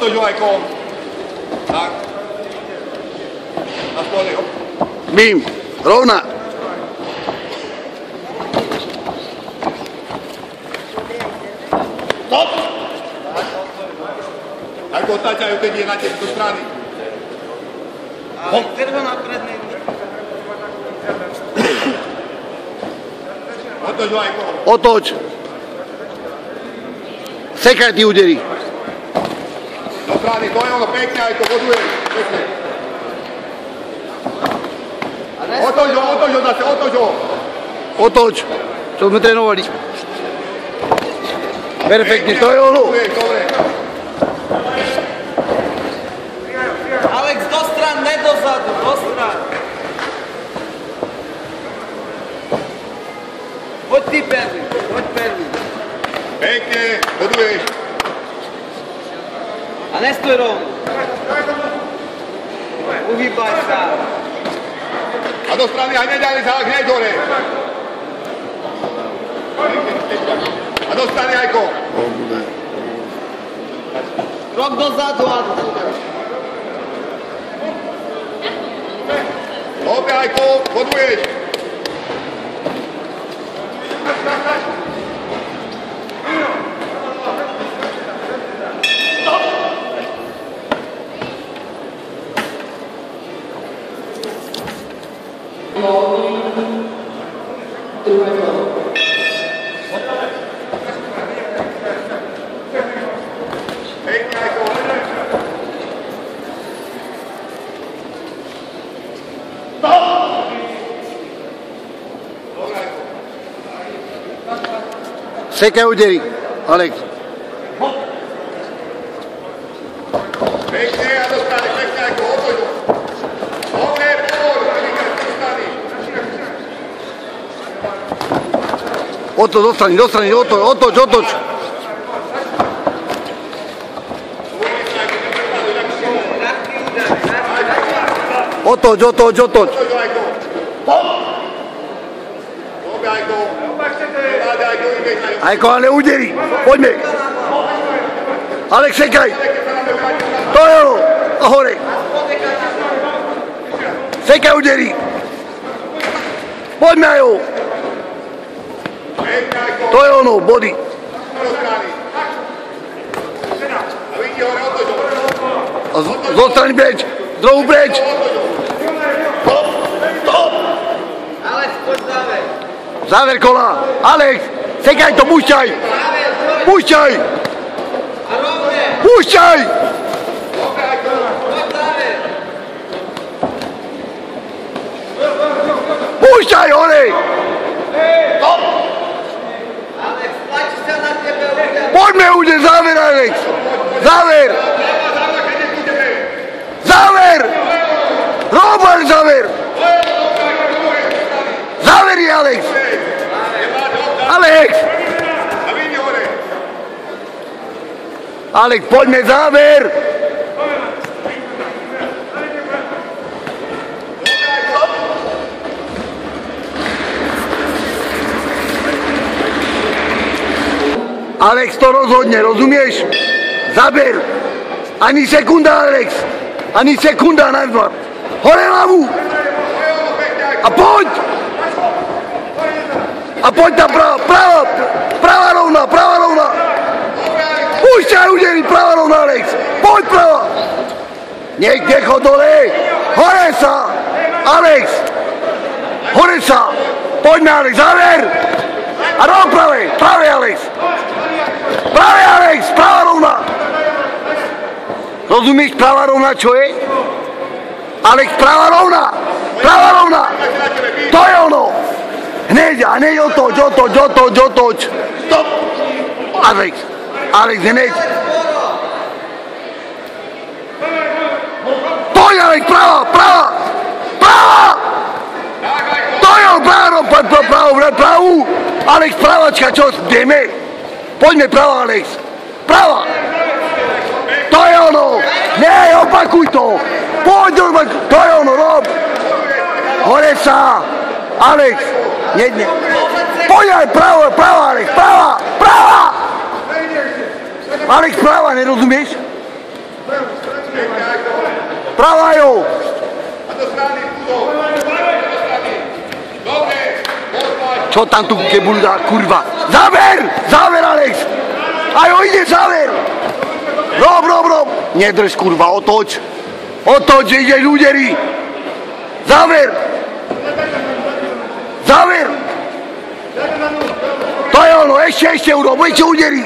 Otoč ho aj kom. Tak. Na spolne ho. Bím, rovna. Stop! Ako otáčajú, keď je na tejto strany. Ale trvá na prednej. Otoč ho aj kom. Otoč. Sekaj ty údery. Do strany, to je ono pekne, aj to boduje. Pekne. Otoč ho zase, otoč ho. Otoč. Čo sme trénovali. Perfektne, to je ono. Dobre. Alex, do stran, ne dozadu, do stran. Poď ty prvý, poď prvý. Pekne, boduješ. A nestoj rovno. Uhýbaj sa. A do strany aj nedali sa, hneď hore. A do strany aj kom. Krok dozadu a Dobre aj kom, boduješ. Pekne aj kom. Sekaj údery. Alex. Pekne a do strany, pekne aj kom. Otoč ho. Dobre, povol, do strany. Otoč, do strany, otoč. Otoč. Otoč ho aj kom. Dobre aj kom. Dobre aj kom, ideš na Ajko, ale údery. Poďme. Alex, sekaj. To je ono. A hore. Sekaj údery. Poďme aj ho. Pekne aj kom. To je ono, body. Do strany. A vidí hore, otoč ho. A zo strany preč. Druhú preč. Alex, poď záver. Záver kola. Alex, sekaj to, púšťaj. Púšťaj. A rovne. Púšťaj. Poď záver. Púšťaj hore. Alex, tlačí sa na tebe. Poďme už, záver, Alex. Záver. Záver. Robert, záver. Záver je, Alex. Alex. A vidí hore. Alex, poďme, záver. Alex to rozhodne, rozumieš? Zaber. Ani sekunda, Alex. Ani sekunda, najmä. Hore hlavu. A poď. A poď tam prava rovna. Púšťaj údery, prava rovna, Alex. Poď prava. Nechod dole. Hore sa. Alex. Hore sa. Poďme, Alex, záver. A rovno prave, Alex. Prave, Alex, prava rovna. Rozumieš, prava rovna, čo je? Alex, prava rovna. To je ono. Hneď, otoč. Stop. Alex, hneď. Poď, Alex, prava. To je ono, pravú. Alex, pravačka, čo, ideme? Poďme prava, Alex. Prava. To je ono. Nie, opakuj to. Poď, to je ono, rob. Hore sa. Alex. Nie. Poď aj prava, Alex. Prava. Alex, prava, nerozumieš? Pravá jo! A do strany, Budo. Do strany. Dobre, poslať. Čo tam tu kebuľu dá, kurva? Záver! Záver, Alex! Ajo, ide záver! Rob! Nedrž, kurva, otoč! Otoč, že ideš údery! Záver! Záver! To je ono, ešte urob, ešte údery!